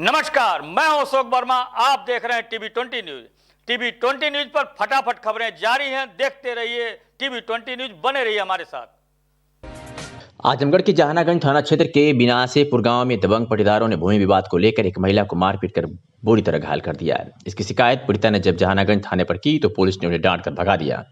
नमस्कार, मैं हूं अशोक वर्मा। आप देख रहे हैं टीवी 20 न्यूज। टीवी 20 न्यूज पर फटाफट खबरें जारी हैं। देखते रहिए टीवी 20 न्यूज, बने रहिए हमारे साथ। आजमगढ़ के जहानागंज थाना क्षेत्र के बिनासेपुर गांव में दबंग पटीदारों ने भूमि विवाद को लेकर एक महिला को मारपीट कर बुरी तरह घायल कर दिया है। इसकी शिकायत पीड़िता ने जब जहानागंज थाने पर की तो पुलिस ने उन्हें डांट कर भगा दिया।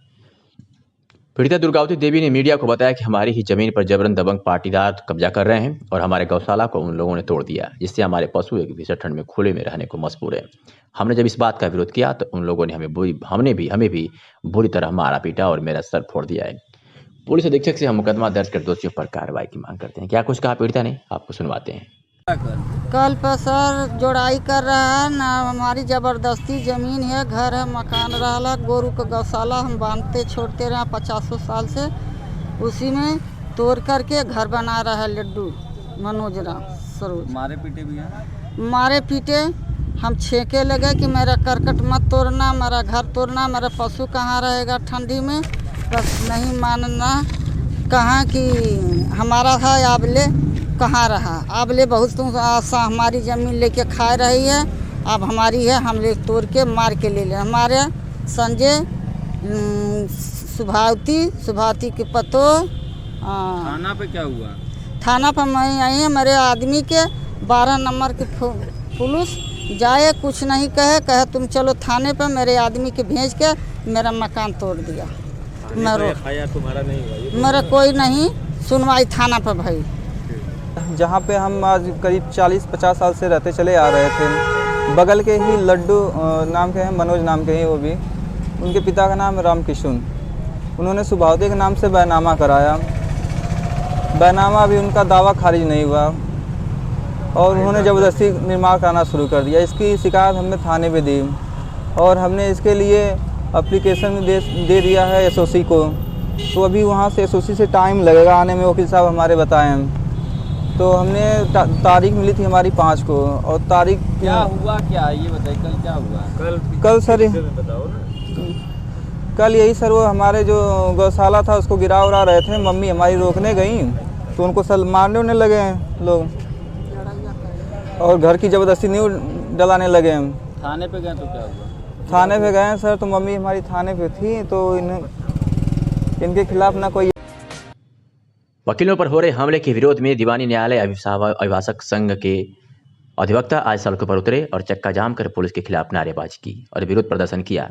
पीड़िता दुर्गावती देवी ने मीडिया को बताया कि हमारी ही जमीन पर जबरन दबंग पाटीदार कब्जा कर रहे हैं और हमारे गौशाला को उन लोगों ने तोड़ दिया, जिससे हमारे पशु एक भीषण ठंड में खुले में रहने को मजबूर है। हमने जब इस बात का विरोध किया तो उन लोगों ने हमें भी बुरी तरह मारा पीटा और मेरा सर फोड़ दिया है। पुलिस अधीक्षक से हम मुकदमा दर्ज कर दोषियों पर कार्रवाई की मांग करते हैं। क्या कुछ कहा पीड़िता ने, आपको सुनवाते हैं। कल पर सर जोड़ाई कर रहा है ना, हमारी जबरदस्ती जमीन है, घर है, मकान रहा, गोरू का गौशाला हम बांधते छोड़ते रहे 50 साल से, उसी में तोड़ करके घर बना रहा है लड्डू मनोज राम सरोज। मारे पीटे भी हैं? मारे पीटे हम छेके लगे कि मेरा करकट मत तोड़ना, मेरा घर तोड़ना, मेरा पशु कहाँ रहेगा ठंडी में, बस नहीं मानना। कहाँ कि हमारा था आबले कहाँ रहा, आबले बहुत तुम आशा हमारी ज़मीन लेके खा रही है, अब हमारी है, हम ले तोड़ के मार के ले ले। हमारे संजय सुभावती के पतो। थाना पे क्या हुआ? थाना पर मैं आई है, मेरे आदमी के 12 नंबर के पुलिस जाए, कुछ नहीं कहे तुम चलो थाने पर, मेरे आदमी के भेज के मेरा मकान तोड़ दिया। तुम्हारा नहीं हुआ? मेरा कोई नहीं सुनवाई थाना पर भाई। जहाँ पे हम आज करीब 40-50 साल से रहते चले आ रहे थे, बगल के ही लड्डू नाम के हैं, मनोज नाम के हैं, वो भी उनके पिता का नाम है रामकिशन। उन्होंने सुभावती के नाम से बैनामा कराया, बैनामा भी उनका दावा खारिज नहीं हुआ और उन्होंने ज़बरदस्ती निर्माण कराना शुरू कर दिया। इसकी शिकायत हमने थाने पे दी और हमने इसके लिए एप्लीकेशन दे दिया है एसओसी को। तो अभी वहाँ से एसओसी से टाइम लगेगा आने में, वकील साहब हमारे बताए हैं। तो हमने तारीख मिली थी हमारी 5 को, और तारीख क्या हुआ, क्या ये बताइए, कल क्या हुआ? कल सर कल यही सर, वो हमारे जो गौशाला था उसको गिरा उड़ा रहे थे, मम्मी हमारी रोकने गई तो उनको सल मारने उड़ने लगे हैं लोग और घर की ज़बरदस्ती नींव डलाने लगे हैं। थाने पे गए तो क्या हुआ? थाने पे गए सर, तो मम्मी हमारी थाने पे थी, तो इनके खिलाफ ना कोई। वकीलों पर हो रहे हमले के विरोध में दीवानी न्यायालय अभिभाषक संघ के अधिवक्ता आज सड़कों पर उतरे और चक्का जाम कर पुलिस के खिलाफ नारेबाजी की और विरोध प्रदर्शन किया।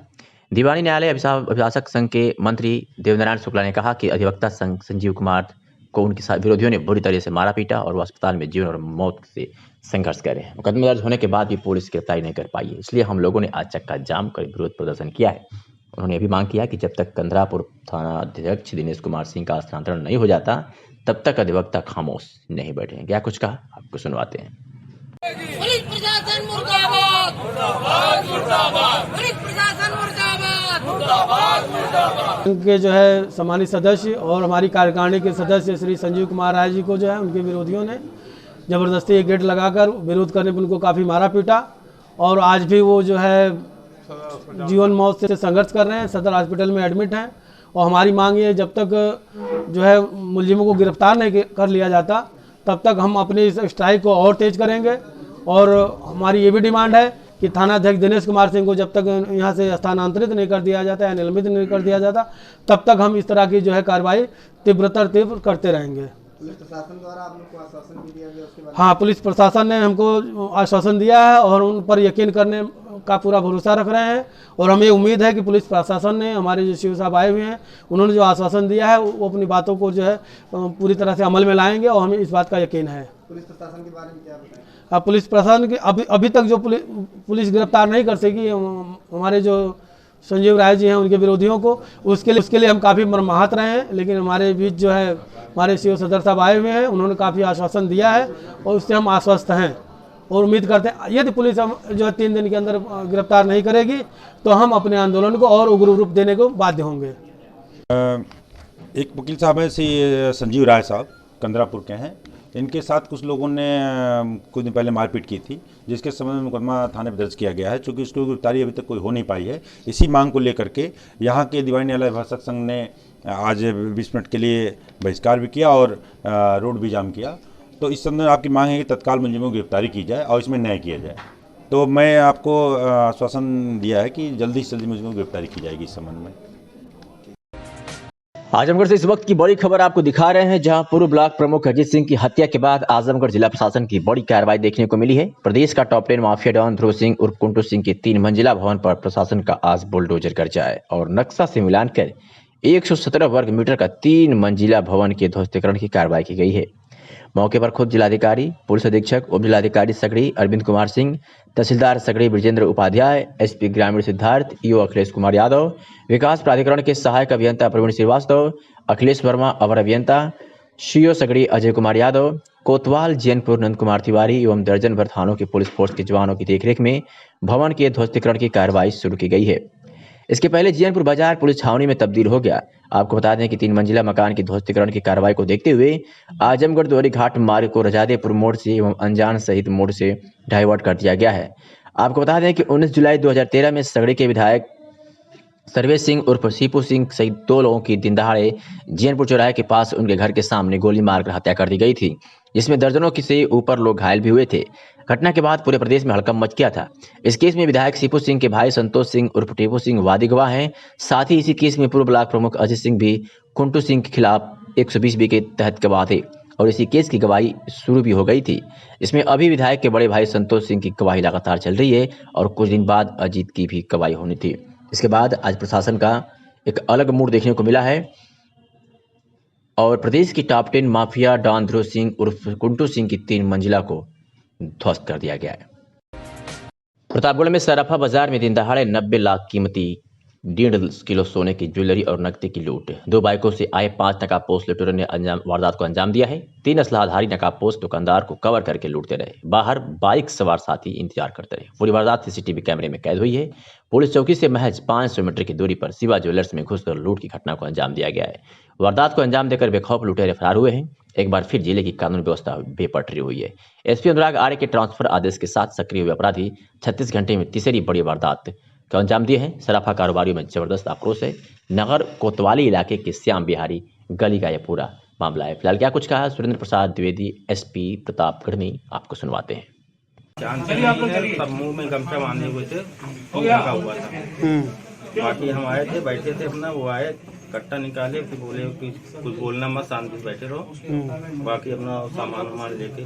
दीवानी न्यायालय अभिभाषक संघ के मंत्री देवनारायण शुक्ला ने कहा कि अधिवक्ता संघ संजीव कुमार को उनके विरोधियों ने बुरी तरह से मारा पीटा और वो अस्पताल में जीवन और मौत से संघर्ष कर रहे हैं। मुकदमा दर्ज होने के बाद भी पुलिस गिरफ्तारी नहीं कर पाई है, इसलिए हम लोगों ने आज चक्का जाम कर विरोध प्रदर्शन किया है। उन्होंने यह भी मांग किया कि जब तक कंदरापुर थाना अध्यक्ष दिनेश कुमार सिंह का स्थानांतरण नहीं हो जाता तब तक अधिवक्ता खामोश नहीं बैठे। क्या कुछ कहा, आपको सुनवाते हैं। पुलिस प्रशासन मुर्दाबाद, मुर्दाबाद, मुर्दाबाद, पुलिस प्रशासन मुर्दाबाद, मुर्दाबाद, मुर्दाबाद। उनके जो है सम्मानित सदस्य और हमारी कार्यकारिणी के सदस्य श्री संजीव कुमार राय जी को जो है उनके विरोधियों ने ज़बरदस्ती एक गेट लगाकर विरोध करने पर उनको काफ़ी मारा पीटा और आज भी वो जो है जीवन मौत से संघर्ष कर रहे हैं, सदर हॉस्पिटल में एडमिट हैं। और हमारी मांग ये, जब तक जो है मुलजिमों को गिरफ्तार नहीं कर लिया जाता तब तक हम अपनी इस स्ट्राइक को और तेज करेंगे। और हमारी ये भी डिमांड है कि थानाध्यक्ष दिनेश कुमार सिंह को जब तक यहाँ से स्थानांतरित नहीं कर दिया जाता या निलंबित नहीं कर दिया जाता तब तक हम इस तरह की जो है कार्रवाई तीव्र करते रहेंगे। पुलिस प्रशासन द्वारा आप लोग को आश्वासन भी दिया गया उसके बाद? हाँ, पुलिस प्रशासन ने हमको आश्वासन दिया है और उन पर यकीन करने का पूरा भरोसा रख रहे हैं और हमें उम्मीद है कि पुलिस प्रशासन ने, हमारे जो शिव साहब आए हुए हैं, उन्होंने जो आश्वासन दिया है वो अपनी बातों को जो है पूरी तरह से अमल में लाएंगे और हमें इस बात का यकीन है। पुलिस प्रशासन के बारे में क्या बताएं? पुलिस प्रशासन के अभी तक जो पुलिस गिरफ्तार नहीं कर सकी हमारे जो संजीव राय जी हैं उनके विरोधियों को, उसके लिए हम काफ़ी मरमाहत रहे हैं। लेकिन हमारे बीच जो है हमारे सीओ सदर साहब आए हुए हैं, उन्होंने काफ़ी आश्वासन दिया है और उससे हम आश्वस्त हैं और उम्मीद करते हैं यदि पुलिस हम जो है 3 दिन के अंदर गिरफ्तार नहीं करेगी तो हम अपने आंदोलन को और उग्र रूप देने को बाध्य होंगे। एक वकील साहब हैं श्री संजीव राय साहब, कंदरापुर के हैं। इनके साथ कुछ लोगों ने कुछ दिन पहले मारपीट की थी, जिसके संबंध में मुकदमा थाने पर दर्ज किया गया है। चूँकि उसकी गिरफ्तारी अभी तक कोई हो नहीं पाई है, इसी मांग को लेकर के यहाँ के दीवानी न्यायालय अभिभाषक संघ ने आज 20 मिनट के लिए बहिष्कार भी किया और रोड भी जाम किया। तो इस संदर्भ में आपकी मांग है कि तत्काल मुलजिमों की गिरफ्तारी की जाए और इसमें न्याय किया जाए। तो मैं आपको आश्वासन दिया है कि जल्दी से जल्दी मुलजिमों की गिरफ्तारी की जाएगी इस संबंध में। आजमगढ़ से इस वक्त की बड़ी खबर आपको दिखा रहे हैं, जहां पूर्व ब्लॉक प्रमुख अजीत सिंह की हत्या के बाद आजमगढ़ जिला प्रशासन की बड़ी कार्रवाई देखने को मिली है। प्रदेश का टॉप 10 माफिया डॉन ध्रुव सिंह उर्फ कुंटू सिंह के 3 मंजिला भवन पर प्रशासन का आज बुलडोजर गर्जा है और नक्शा से मिलान कर 117 वर्ग मीटर का 3 मंजिला भवन के ध्वस्तीकरण की कार्रवाई की गई है। मौके पर खुद जिलाधिकारी, पुलिस अधीक्षक, उप जिलाधिकारी सगड़ी अरविंद कुमार सिंह, तहसीलदार सगड़ी ब्रजेंद्र उपाध्याय, एसपी ग्रामीण सिद्धार्थ, ईओ अखिलेश कुमार यादव, विकास प्राधिकरण के सहायक अभियंता प्रवीण श्रीवास्तव, अखिलेश वर्मा अवर अभियंता, सीओ सगड़ी अजय कुमार यादव, कोतवाल जैनपुर नंद कुमार तिवारी एवं दर्जन भर थानों के पुलिस फोर्स के जवानों की देखरेख में भवन के ध्वस्तीकरण की कार्रवाई शुरू की गई है। इसके पहले जीयनपुर बाजार पुलिस छावनी में तब्दील हो गया। आपको बता दें कि 3 मंजिला मकान की ध्वस्तीकरण की कार्रवाई को देखते हुए आजमगढ़ द्वारी घाट मार्ग को रजादेपुर मोड़ से एवं अनजान सहित मोड़ से डाइवर्ट कर दिया गया है। आपको बता दें कि 19 जुलाई 2013 में सगड़ी के विधायक सर्वेश सिंह उर्फ सीपू सिंह सहित 2 लोगों की दिन दहाड़े जीयनपुर चौराहे के पास उनके घर के सामने गोली मारकर हत्या कर दी गई थी, जिसमें दर्जनों से ऊपर लोग घायल भी हुए थे। घटना के बाद पूरे प्रदेश में हड़कंप मच गया था। इस केस में विधायक सीपू सिंह के भाई संतोष सिंह उर्फ टेपू सिंह वादी गवाह हैं। साथ ही इसी केस में पूर्व ब्लॉक प्रमुख अजीत सिंह भी कुंटू सिंह के खिलाफ 120B के तहत गवाह थे और इसी केस की गवाही शुरू भी हो गई थी। इसमें अभी विधायक के बड़े भाई संतोष सिंह की गवाही लगातार चल रही है और कुछ दिन बाद अजीत की भी गवाही होनी थी। इसके बाद आज प्रशासन का एक अलग मूड देखने को मिला है और प्रदेश की टॉप 10 माफिया डॉन ध्रुव सिंह उर्फ कुंटू सिंह की 3 मंजिला को ध्वस्त कर दिया गया है। प्रतापगढ़ में सराफा बाजार में दिन दहाड़े 90 लाख कीमती 1.5 किलो सोने की ज्वेलरी और नकदी की लूट। 2 बाइकों से आए 5 नकाबपोश लुटेरों ने वारदात को अंजाम दिया है। 3 असलाधारी नकाबपोश दुकानदार को कवर करके लूटते रहे। बाहर बाइक सवार साथी इंतजार करते रहे। पूरी वारदात सीसीटीवी कैमरे में कैद हुई है। पुलिस चौकी से महज 500 मीटर की दूरी पर शिवा ज्वेलर्स में घुसकर लूट की घटना को अंजाम दिया गया है। वारदात को अंजाम देकर बेखौफ लुटेरे फरार हुए हैं। एक बार फिर जिले की कानून व्यवस्था बेपटरी हुई है। एसपी अनुराग आर्य के ट्रांसफर आदेश के साथ सक्रिय हुए अपराधी 36 घंटे में तीसरी बड़ी वारदात को अंजाम दिए हैं। सराफा कारोबारियों में जबरदस्त आक्रोश है। नगर कोतवाली इलाके के श्याम बिहारी गली का यह पूरा मामला है। फिलहाल क्या कुछ कहा सुरेंद्र प्रसाद द्विवेदी एसपी प्रतापगढ़ में, आपको सुनवाते हैं। सब मुंह में गमछा बांधे हुए थे, लगा हुआ था। बाकी हम आए थे, बैठे थे अपना, वो आए कट्टा निकाले, फिर बोले कि कुछ बोलना मत, शांति से बैठे रहो। बाकी अपना सामान वामान लेके।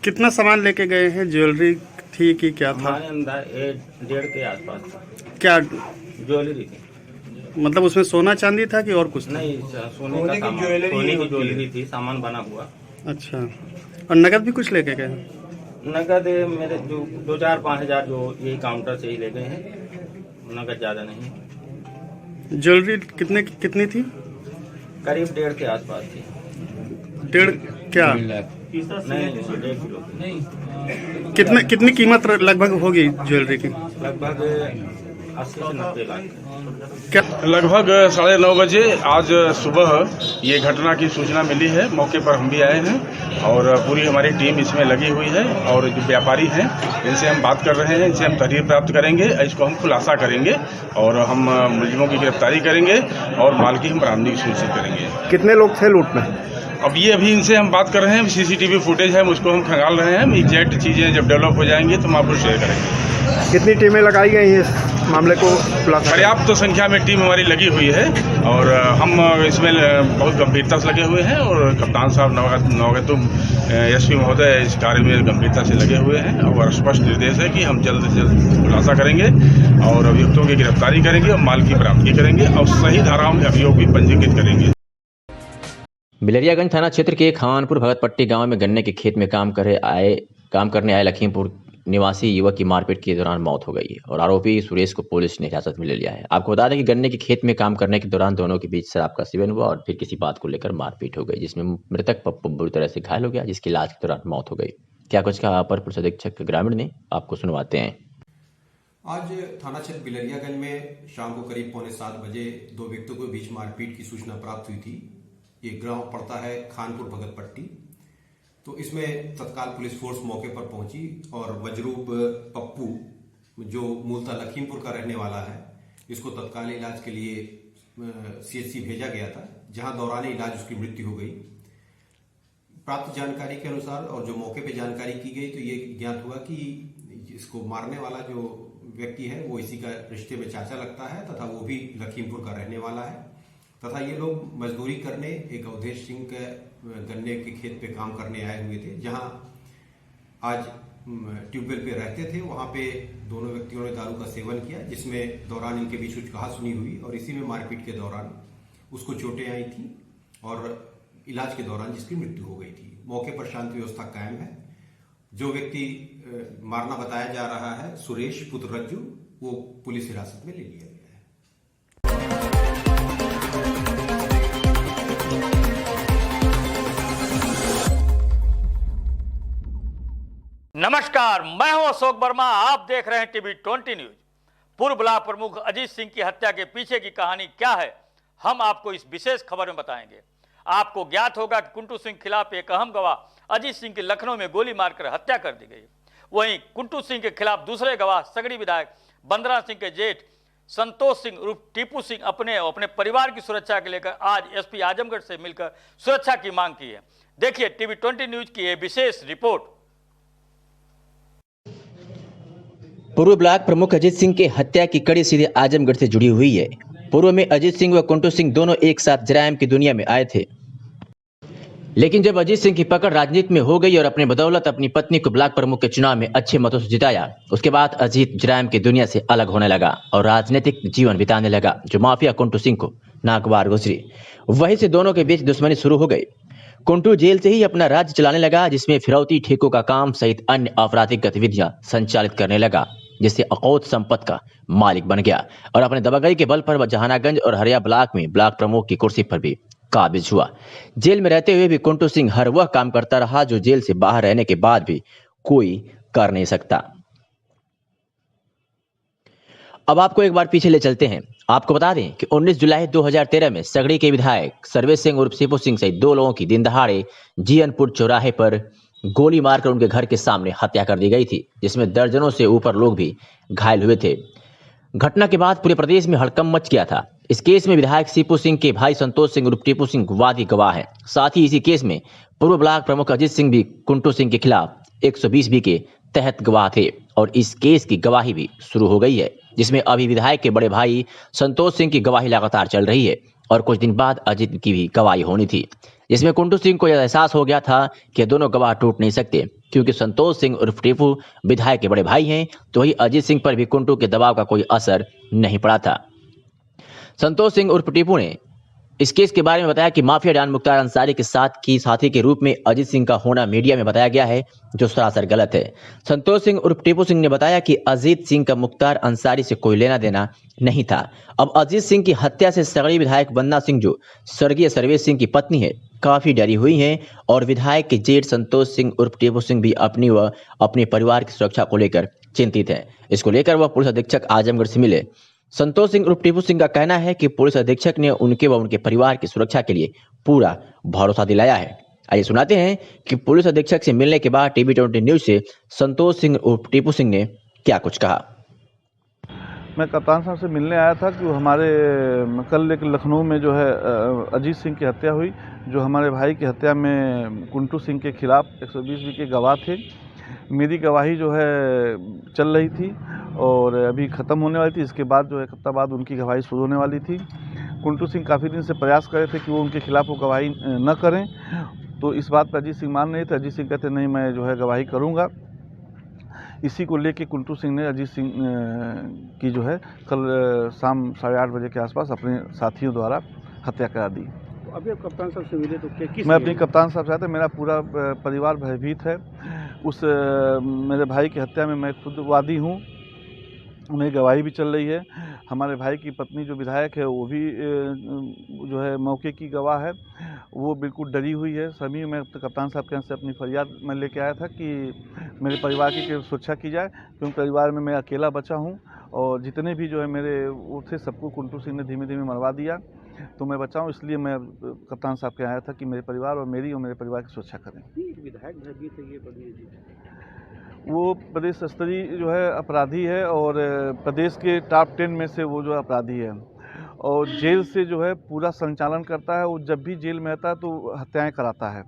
कितना सामान लेके गए हैं? ज्वेलरी थी कि क्या था? हमारे अंदर 1.5 के आसपास था। क्या ज्वेलरी थी? मतलब उसमें सोना चांदी था कि और कुछ था? नहीं, सोने का सामान, सोने की ज्वेलरी थी, सामान बना हुआ। अच्छा, और नकद भी कुछ लेके गए? नकद मेरे जो 2-4-5 हजार जो यही काउंटर से ही ले गए हैं, नकद ज्यादा नहीं। ज्वेलरी कितनी थी? करीब 1.5 के आसपास थी। 1.5 क्या? नहीं, 1.5 किलो। कितनी कीमत लगभग होगी ज्वेलरी की? लगभग 80 से 90 लाख। क्या? लगभग 9:30 बजे आज सुबह ये घटना की सूचना मिली है। मौके पर हम भी आए हैं और पूरी हमारी टीम इसमें लगी हुई है और जो व्यापारी हैं इनसे हम बात कर रहे हैं, इनसे हम तहरीर प्राप्त करेंगे, इसको हम खुलासा करेंगे और हम मुलजिमों की गिरफ्तारी करेंगे और माल की हम बरामदगी सुनिश्चित करेंगे। कितने लोग थे लूट में? अब ये अभी इनसे हम बात कर रहे हैं, सीसीटीवी फुटेज है उसको हम खंगाल रहे हैं। एग्जैक्ट चीज़ें जब डेवलप हो जाएंगी तो हम आपको शेयर करेंगे। कितनी टीमें लगाई गई हैं इस मामले को खुलासा? पर्याप्त संख्या में टीम हमारी लगी हुई है और हम इसमें बहुत गंभीरता से लगे हुए हैं और कप्तान साहब नवगतुम एसपी महोदय इस कार्य में गंभीरता से लगे हुए हैं और स्पष्ट निर्देश है कि हम जल्द से जल्द खुलासा करेंगे और अभियुक्तों की गिरफ्तारी करेंगे और माल की बरामदगी करेंगे और सही धाराओं में अभियोग भी पंजीकृत करेंगे। बिलरियागंज थाना क्षेत्र के खानपुर भगतपट्टी गांव में गन्ने के खेत में काम करने आए लखीमपुर निवासी युवक की मारपीट के दौरान मौत हो गई है और आरोपी सुरेश को पुलिस ने हिरासत में ले लिया है। आपको बता दें कि गन्ने के खेत में काम करने के दौरान दोनों के बीच शराब का सेवन हुआ और फिर किसी बात को लेकर मारपीट हो गई, जिसमें मृतक पप्पू बुरी तरह से घायल हो गया, जिसकी इलाज के दौरान मौत हो गई। क्या कुछ कहा अपर पुलिस अधीक्षक ग्रामीण ने, आपको सुनवाते हैं। आज थाना क्षेत्र बिलरियागंज में शाम को करीब 6:45 बजे 2 व्यक्तियों के बीच मारपीट की सूचना प्राप्त हुई थी। ये गांव पड़ता है खानपुर भगतपट्टी। तो इसमें तत्काल पुलिस फोर्स मौके पर पहुंची और वजरूब पप्पू जो मूलतः लखीमपुर का रहने वाला है, इसको तत्काल इलाज के लिए CHC भेजा गया था, जहां दौरान इलाज उसकी मृत्यु हो गई। प्राप्त जानकारी के अनुसार और जो मौके पे जानकारी की गई तो ये ज्ञात हुआ कि इसको मारने वाला जो व्यक्ति है वो इसी का रिश्ते में चाचा लगता है तथा वो भी लखीमपुर का रहने वाला है तथा ये लोग मजदूरी करने एक अवधेश सिंह के गन्ने के खेत पे काम करने आए हुए थे। जहां आज ट्यूबवेल पे रहते थे वहां पे दोनों व्यक्तियों ने दारू का सेवन किया, जिसमें दौरान इनके बीच कुछ कहासुनी हुई और इसी में मारपीट के दौरान उसको चोटें आई थी और इलाज के दौरान जिसकी मृत्यु हो गई थी। मौके पर शांति व्यवस्था कायम है। जो व्यक्ति मारना बताया जा रहा है सुरेश पुत्र रज्जू, वो पुलिस हिरासत में ले लिया गया है। नमस्कार, मैं हूं अशोक वर्मा। आप देख रहे हैं टीवी 20 न्यूज। पूर्व ब्लॉक प्रमुख अजीत सिंह की हत्या के पीछे की कहानी क्या है, हम आपको इस विशेष खबर में बताएंगे। आपको ज्ञात होगा कि कुंटू सिंह खिलाफ एक अहम गवाह अजीत सिंह की लखनऊ में गोली मारकर हत्या कर दी गई। वहीं कुंटू सिंह के खिलाफ दूसरे गवाह सगड़ी विधायक बंदरा सिंह के जेठ संतोष सिंह उर्फ टीपू सिंह अपने परिवार की सुरक्षा के लेकर आज एसपी आजमगढ़ से मिलकर सुरक्षा की मांग की है। देखिए टीवी 20 न्यूज की यह विशेष रिपोर्ट। पूर्व ब्लॉक प्रमुख अजीत सिंह की हत्या की कड़ी सीधे आजमगढ़ से जुड़ी हुई है। पूर्व में अजीत सिंह व कुंटू सिंह दोनों एक साथ जरायम की दुनिया में आए थे, लेकिन जब अजीत सिंह की पकड़ राजनीति में हो गई और अपने बदौलत अपनी पत्नी को ब्लॉक प्रमुख के चुनाव में अच्छे मतों से जिताया, उसके बाद अजीत जरायम की दुनिया से अलग होने लगा और राजनीतिक जीवन बिताने लगा, जो माफिया कुंटू सिंह को नागवार गुजरी। वहीं से दोनों के बीच दुश्मनी शुरू हो गई। कुंटू जेल से ही अपना राज्य चलाने लगा, जिसमें फिरौती ठेकों का काम सहित अन्य आपराधिक गतिविधियां संचालित करने लगा, जिससे अकौत संपत्ति का मालिक बन गया और अपने दबंगई के बल पर वह जहानागंज और हरिया ब्लॉक में ब्लॉक प्रमुख की कुर्सी पर भी काबिज हुआ। जेल में रहते हुए भी कुंटू सिंह हर वह काम करता रहा जो जेल से बाहर रहने के बाद भी कोई कर नहीं सकता। अब आपको एक बार पीछे ले चलते हैं। आपको बता दें कि 19 जुलाई 2013 में सगड़ी के विधायक सर्वेश सिंह उर्फ सीपू सिंह सहित 2 लोगों की दिन दहाड़े जीयनपुर चौराहे पर गोली मारकर उनके घर के सामने हत्या कर दी गई थी, जिसमें दर्जनों से ऊपर लोग भी घायल हुए थे। घटना के बाद पूरे प्रदेश में हड़कंप मच गया था। इस केस में विधायक सीपू सिंह के भाई संतोष सिंह उर्फ टीपू सिंह वादी गवाह हैं। साथ ही इसी केस में पूर्व ब्लॉक प्रमुख अजीत सिंह भी कुंटू सिंह के खिलाफ 120B के तहत गवाह थे और इस केस की गवाही भी शुरू हो गई है, जिसमें अभी विधायक के बड़े भाई संतोष सिंह की गवाही लगातार चल रही है और कुछ दिन बाद अजीत की भी गवाही होनी थी, जिसमें कुंटू सिंह को यह एहसास हो गया था कि दोनों गवाह टूट नहीं सकते, क्योंकि संतोष सिंह उर्फ टीपू विधायक के बड़े भाई हैं, तो वही अजीत सिंह पर भी कुंटू के दबाव का कोई असर नहीं पड़ा था। संतोष सिंह उर्फ टीपू ने इस केस के बारे में बताया कि माफिया डॉन मुख्तार अंसारी के साथी के रूप में अजीत सिंह का होना मीडिया में बताया गया है, जो सरासर गलत है। संतोष सिंह उर्फ टीपू सिंह ने बताया कि अजीत सिंह का मुख्तार अंसारी से कोई लेना देना नहीं था। अब अजीत सिंह की हत्या से सगड़ी विधायक बंदना सिंह, जो स्वर्गीय सर्वेश सिंह की पत्नी है, काफी डरी हुई हैं और विधायक के जेठ संतोष सिंह उर्फ टीपू सिंह भी अपनी व अपने परिवार की सुरक्षा को लेकर चिंतित हैं। इसको लेकर वह पुलिस अधीक्षक आजमगढ़ से मिले। संतोष सिंह उर्फ टीपू सिंह का कहना है कि पुलिस अधीक्षक ने उनके व उनके परिवार की सुरक्षा के लिए पूरा भरोसा दिलाया है। आइए सुनाते हैं कि पुलिस अधीक्षक से मिलने के बाद टीवी 20 न्यूज से संतोष सिंह उर्फ टीपू सिंह ने क्या कुछ कहा। मैं कप्तान साहब से मिलने आया था कि हमारे कल एक लखनऊ में जो है अजीत सिंह की हत्या हुई, जो हमारे भाई की हत्या में कुंटू सिंह के खिलाफ 120B के गवाह थे। मेरी गवाही जो है चल रही थी और अभी ख़त्म होने वाली थी। इसके बाद जो है 1 हफ्ता बाद उनकी गवाही शुरू होने वाली थी। कुंटू सिंह काफ़ी दिन से प्रयास कर रहे थे कि वो उनके खिलाफ वो गवाही न करें, तो इस बात पर अजीत सिंह मान रहे थे। अजीत सिंह कहते नहीं, मैं जो है गवाही करूँगा। इसी को लेके कुंटू सिंह ने अजीत सिंह की जो है कल शाम 8:30 बजे के आसपास अपने साथियों द्वारा हत्या करा दी। तो अभी आप कप्तान साहब से मिले तो क्या मैं अपनी कप्तान साहब चाहते, मेरा पूरा परिवार भयभीत है। उस मेरे भाई की हत्या में मैं खुद वादी हूँ, मेरी गवाही भी चल रही है। हमारे भाई की पत्नी जो विधायक है वो भी जो है मौके की गवाह है, वो बिल्कुल डरी हुई है। सभी मैं कप्तान साहब के यहाँ से अपनी फरियाद मैं लेके आया था कि मेरे परिवार की सुरक्षा की जाए, क्योंकि परिवार में मैं अकेला बचा हूँ और जितने भी जो है मेरे वो थे सबको कुंटू सिंह ने धीमे धीमे मरवा दिया, तो मैं बचाऊँ, इसलिए मैं कप्तान साहब के आया था कि मेरे परिवार और मेरी और मेरे परिवार की सुरक्षा करें। विधायक भयभीत है, ये वो प्रदेश स्तरीय जो है अपराधी है और प्रदेश के टॉप 10 में से वो जो अपराधी है और जेल से जो है पूरा संचालन करता है। वो जब भी जेल में रहता है तो हत्याएं कराता है।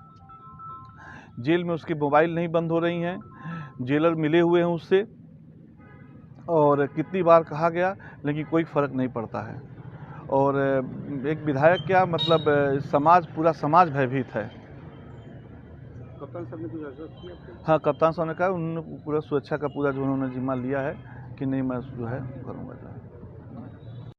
जेल में उसकी मोबाइल नहीं बंद हो रही हैं, जेलर मिले हुए हैं उससे, और कितनी बार कहा गया लेकिन कोई फ़र्क नहीं पड़ता है। और एक विधायक क्या मतलब समाज, पूरा समाज भयभीत है। कप्तान साहब ने कुछ आश्वस्त किया आपको? हाँ, कप्तान साहब ने कहा, उन्होंने पूरा सुरक्षा का पूरा जो उन्होंने जिम्मा लिया है कि नहीं मैं जो है करूँगा।